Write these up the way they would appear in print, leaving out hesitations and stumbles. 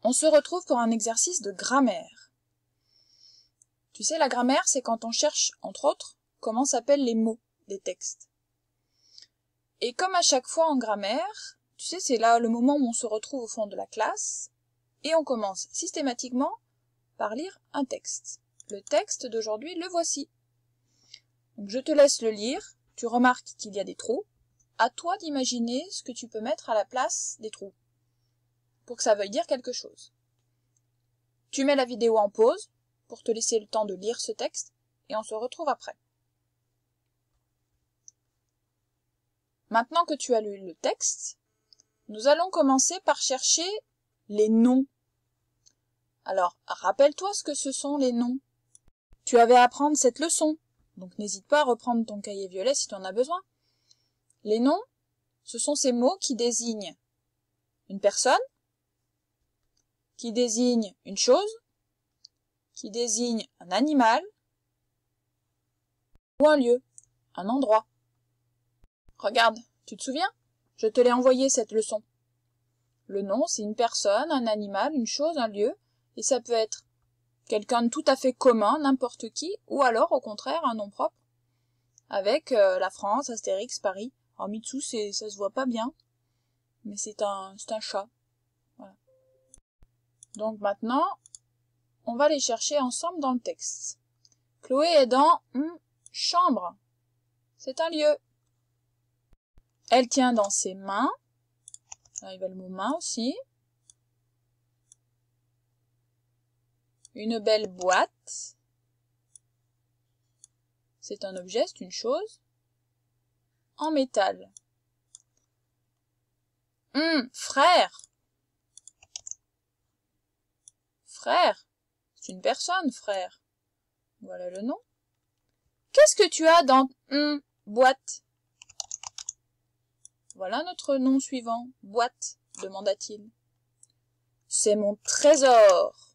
On se retrouve pour un exercice de grammaire. Tu sais, la grammaire, c'est quand on cherche, entre autres, comment s'appellent les mots des textes. Et comme à chaque fois en grammaire, tu sais, c'est là le moment où on se retrouve au fond de la classe, et on commence systématiquement par lire un texte. Le texte d'aujourd'hui, le voici. Donc je te laisse le lire, tu remarques qu'il y a des trous. À toi d'imaginer ce que tu peux mettre à la place des trous, pour que ça veuille dire quelque chose. Tu mets la vidéo en pause, pour te laisser le temps de lire ce texte, et on se retrouve après. Maintenant que tu as lu le texte, nous allons commencer par chercher les noms. Alors, rappelle-toi ce que ce sont les noms. Tu avais à apprendre cette leçon, donc n'hésite pas à reprendre ton cahier violet si tu en as besoin. Les noms, ce sont ces mots qui désignent une personne, qui désignent une chose, qui désignent un animal ou un lieu, un endroit. Regarde, tu te souviens? Je te l'ai envoyé cette leçon. Le nom, c'est une personne, un animal, une chose, un lieu, et ça peut être quelqu'un de tout à fait commun, n'importe qui, ou alors, au contraire, un nom propre, avec la France, Astérix, Paris. Alors, Mitsu, ça se voit pas bien, mais c'est un chat. Voilà. Donc maintenant, on va les chercher ensemble dans le texte. Chloé est dans chambre. C'est un lieu. Elle tient dans ses mains. Là, il y a le mot main aussi. Une belle boîte. C'est un objet, c'est une chose. En métal. Frère. Frère. C'est une personne, frère. Voilà le nom. Qu'est-ce que tu as dans boîte? Voilà notre nom suivant. Boîte, demanda-t-il. C'est mon trésor.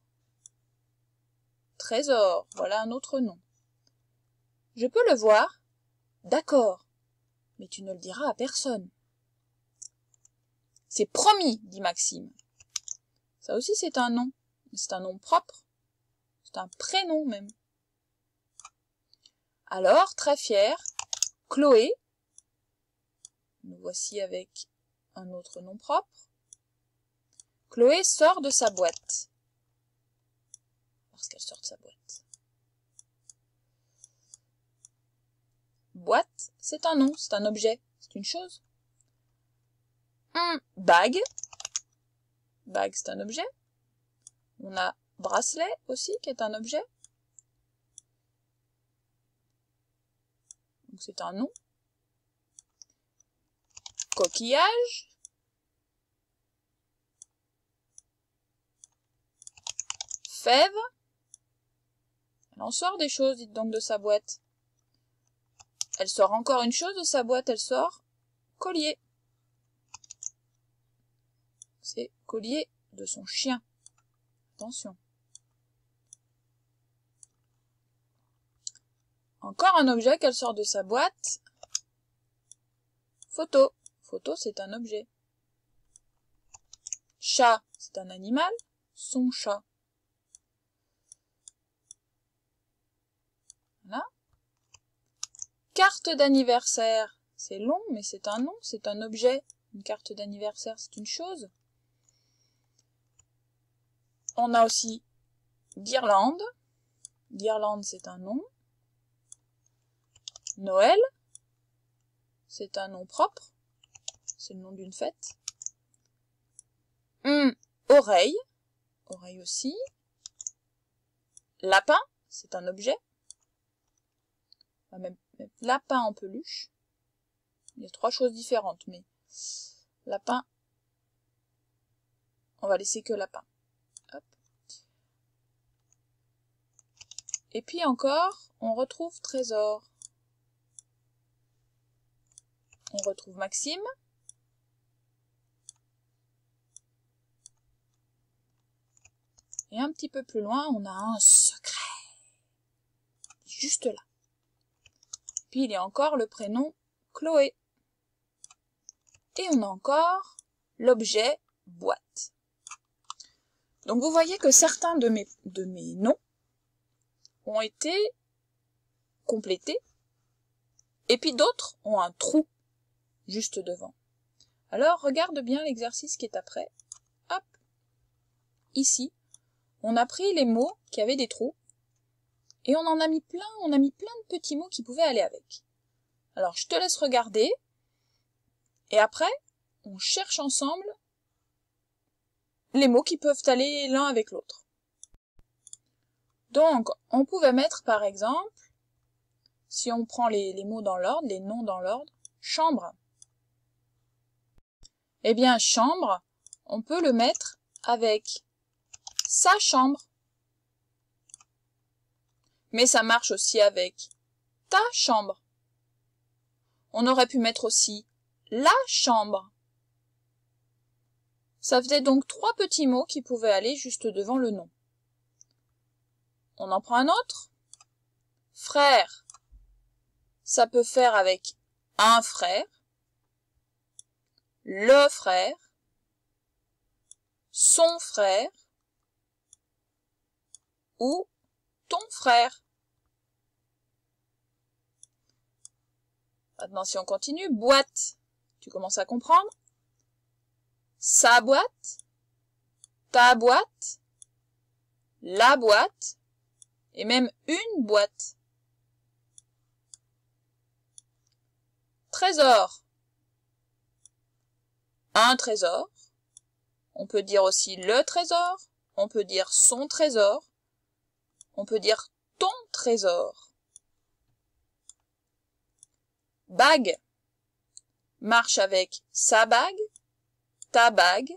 Trésor, voilà un autre nom. Je peux le voir? D'accord, mais tu ne le diras à personne. C'est promis, dit Maxime. Ça aussi c'est un nom. C'est un nom propre. C'est un prénom même. Alors, très fière, Chloé, nous voici avec un autre nom propre, Chloé sort de sa boîte. Lorsqu'elle sort de sa boîte. Boîte, c'est un nom, c'est un objet, c'est une chose. Bague. Bague, c'est un objet. On a bracelet aussi, qui est un objet. Donc c'est un nom. Coquillage. Fève. Elle en sort des choses, dites donc, de sa boîte. Elle sort encore une chose de sa boîte, elle sort collier. C'est collier de son chien. Attention. Encore un objet qu'elle sort de sa boîte. Photo. Photo, c'est un objet. Chat, c'est un animal. Son chat. Voilà. Carte d'anniversaire. C'est long, mais c'est un nom, c'est un objet. Une carte d'anniversaire, c'est une chose. On a aussi guirlande. Guirlande, c'est un nom. Noël, c'est un nom propre. C'est le nom d'une fête. Oreille. Oreille aussi. Lapin, c'est un objet. Enfin, même lapin en peluche. Il y a 3 choses différentes, mais lapin, on va laisser que lapin. Hop. Et puis encore, on retrouve trésor. On retrouve Maxime. Et un petit peu plus loin, on a un secret. Juste là. Puis il y a encore le prénom Chloé. Et on a encore l'objet boîte. Donc vous voyez que certains de mes noms ont été complétés, et puis d'autres ont un trou juste devant. Alors regarde bien l'exercice qui est après. Hop, ici, on a pris les mots qui avaient des trous, et on a mis plein de petits mots qui pouvaient aller avec. Alors je te laisse regarder, et après, on cherche ensemble les mots qui peuvent aller l'un avec l'autre. Donc, on pouvait mettre par exemple, si on prend les mots dans l'ordre, les noms dans l'ordre, chambre. Eh bien, chambre, on peut le mettre avec sa chambre. Mais ça marche aussi avec ta chambre. On aurait pu mettre aussi la chambre. Ça faisait donc 3 petits mots qui pouvaient aller juste devant le nom. On en prend un autre. Frère. Ça peut faire avec un frère, le frère, son frère ou ton frère. Maintenant, si on continue, boîte. Tu commences à comprendre? Sa boîte, ta boîte, la boîte, et même une boîte. Trésor. Un trésor. On peut dire aussi le trésor. On peut dire son trésor. On peut dire ton trésor. Bague. Marche avec sa bague, ta bague,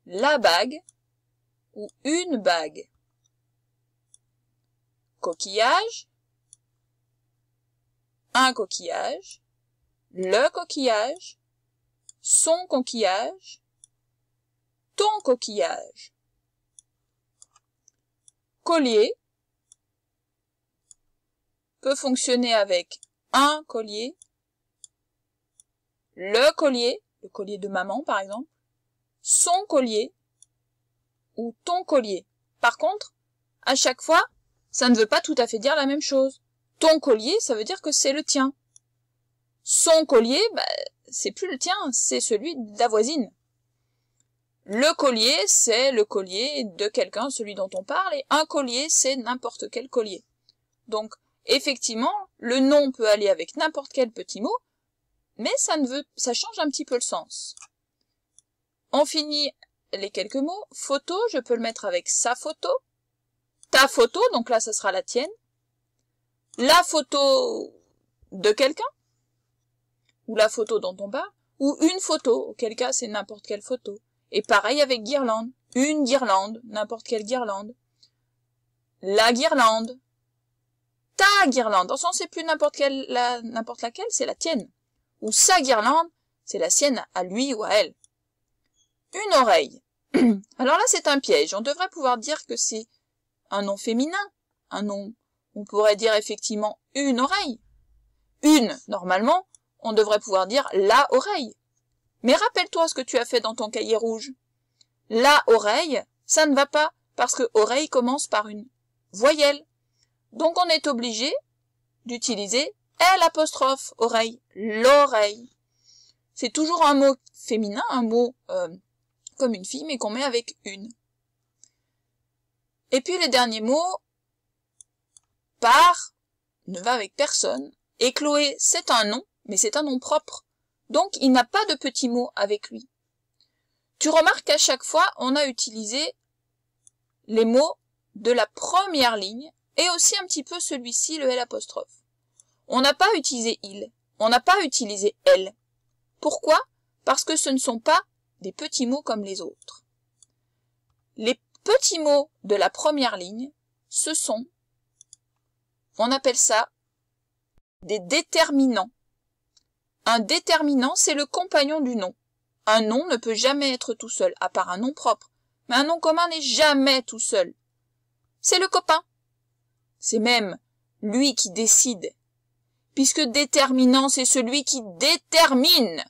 la bague ou une bague. Coquillage, un coquillage, le coquillage, son coquillage, ton coquillage. Collier peut fonctionner avec un collier, le collier de maman par exemple, son collier ou ton collier. Par contre, à chaque fois, ça ne veut pas tout à fait dire la même chose. Ton collier, ça veut dire que c'est le tien. Son collier, c'est plus le tien, c'est celui de la voisine. Le collier, c'est le collier de quelqu'un, celui dont on parle, et un collier, c'est n'importe quel collier. Donc, effectivement, le nom peut aller avec n'importe quel petit mot, mais ça change un petit peu le sens. On finit les quelques mots. Photo, je peux le mettre avec sa photo. Ta photo, donc là, ça sera la tienne. La photo de quelqu'un, ou la photo dont on parle, ou une photo, auquel cas c'est n'importe quelle photo. Et pareil avec guirlande. Une guirlande, n'importe quelle guirlande. La guirlande. Ta guirlande. Dans le sens, c'est plus n'importe laquelle, c'est la tienne. Ou sa guirlande, c'est la sienne à lui ou à elle. Une oreille. Alors là, c'est un piège. On devrait pouvoir dire que c'est un nom féminin. Un nom, on pourrait dire effectivement une oreille. Une, normalement, on devrait pouvoir dire la oreille. Mais rappelle-toi ce que tu as fait dans ton cahier rouge. La oreille, ça ne va pas, parce que oreille commence par une voyelle. Donc on est obligé d'utiliser L', oreille, l'oreille. C'est toujours un mot féminin, un mot comme une fille, mais qu'on met avec une. Et puis le dernier mot, par, ne va avec personne. Et Chloé, c'est un nom, mais c'est un nom propre. Donc il n'a pas de petits mots avec lui. Tu remarques qu'à chaque fois, on a utilisé les mots de la première ligne, et aussi un petit peu celui-ci, le L'. On n'a pas utilisé il, on n'a pas utilisé elle. Pourquoi? Parce que ce ne sont pas des petits mots comme les autres. Les petits mots de la première ligne, ce sont, on appelle ça des déterminants. Un déterminant, c'est le compagnon du nom. Un nom ne peut jamais être tout seul, à part un nom propre. Mais un nom commun n'est jamais tout seul. C'est le copain. C'est même lui qui décide. Puisque déterminant, c'est celui qui détermine.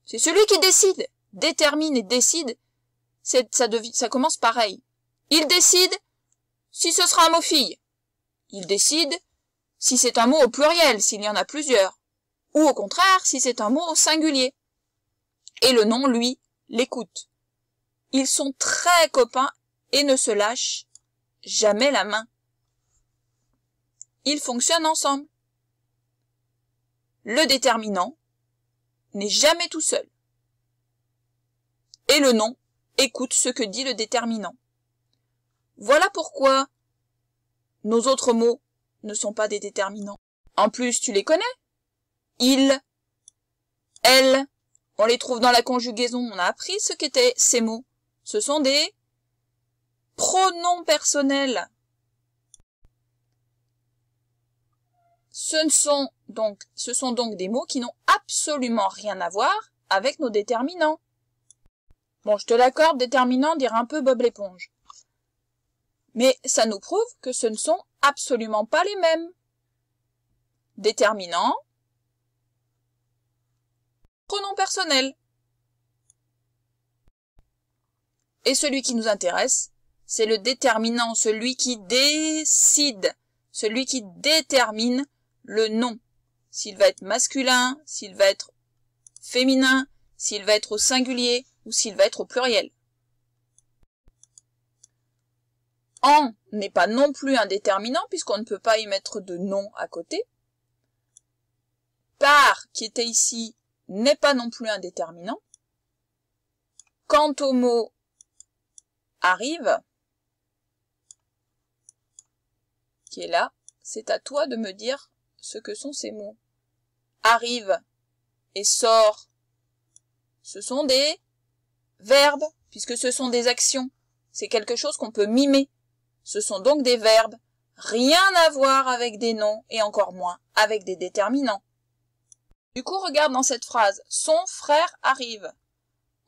C'est celui qui décide. détermine et décide, ça commence pareil. Il décide si ce sera un mot fille. Il décide si c'est un mot au pluriel, s'il y en a plusieurs. Ou au contraire, si c'est un mot au singulier. Et le nom, lui, l'écoute. Ils sont très copains et ne se lâchent jamais la main. Ils fonctionnent ensemble. Le déterminant n'est jamais tout seul. Et le nom écoute ce que dit le déterminant. Voilà pourquoi nos autres mots ne sont pas des déterminants. En plus, tu les connais. Il, elle, on les trouve dans la conjugaison. On a appris ce qu'étaient ces mots. Ce sont des pronoms personnels. Ce sont donc des mots qui n'ont absolument rien à voir avec nos déterminants. Bon, je te l'accorde, déterminant dirait un peu Bob l'éponge. Mais ça nous prouve que ce ne sont absolument pas les mêmes. Déterminant, pronom personnel. Et celui qui nous intéresse, c'est le déterminant, celui qui décide, celui qui détermine le nom. S'il va être masculin, s'il va être féminin, s'il va être au singulier ou s'il va être au pluriel. En n'est pas non plus un déterminant puisqu'on ne peut pas y mettre de nom à côté. Par, qui était ici, n'est pas non plus un déterminant. Quant au mot arrive, qui est là, c'est à toi de me dire ce que sont ces mots. Arrive et sort, ce sont des verbes, puisque ce sont des actions. C'est quelque chose qu'on peut mimer. Ce sont donc des verbes. Rien à voir avec des noms et encore moins avec des déterminants. Du coup, regarde dans cette phrase. Son frère arrive.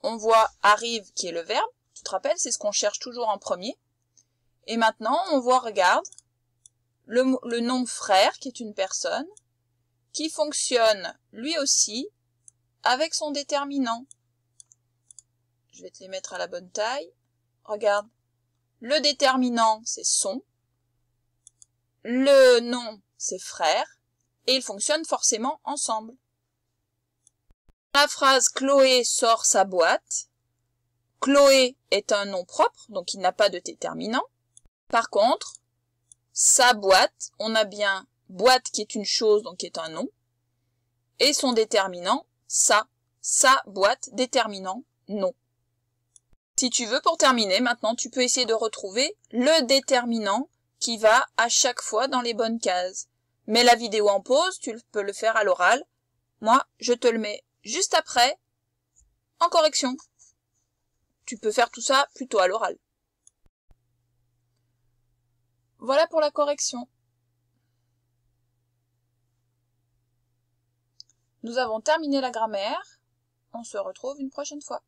On voit arrive qui est le verbe. Tu te rappelles, c'est ce qu'on cherche toujours en premier. Et maintenant, on voit, regarde, le nom frère qui est une personne qui fonctionne lui aussi avec son déterminant. Je vais te les mettre à la bonne taille. Regarde. Le déterminant, c'est son. Le nom, c'est frère. Et ils fonctionnent forcément ensemble. La phrase Chloé sort sa boîte. Chloé est un nom propre, donc il n'a pas de déterminant. Par contre, sa boîte, on a bien boîte qui est une chose, donc qui est un nom. Et son déterminant, sa boîte, déterminant, nom. Si tu veux, pour terminer, maintenant, tu peux essayer de retrouver le déterminant qui va à chaque fois dans les bonnes cases. Mets la vidéo en pause, tu peux le faire à l'oral. Moi, je te le mets juste après, en correction. Tu peux faire tout ça plutôt à l'oral. Voilà pour la correction. Nous avons terminé la grammaire. On se retrouve une prochaine fois.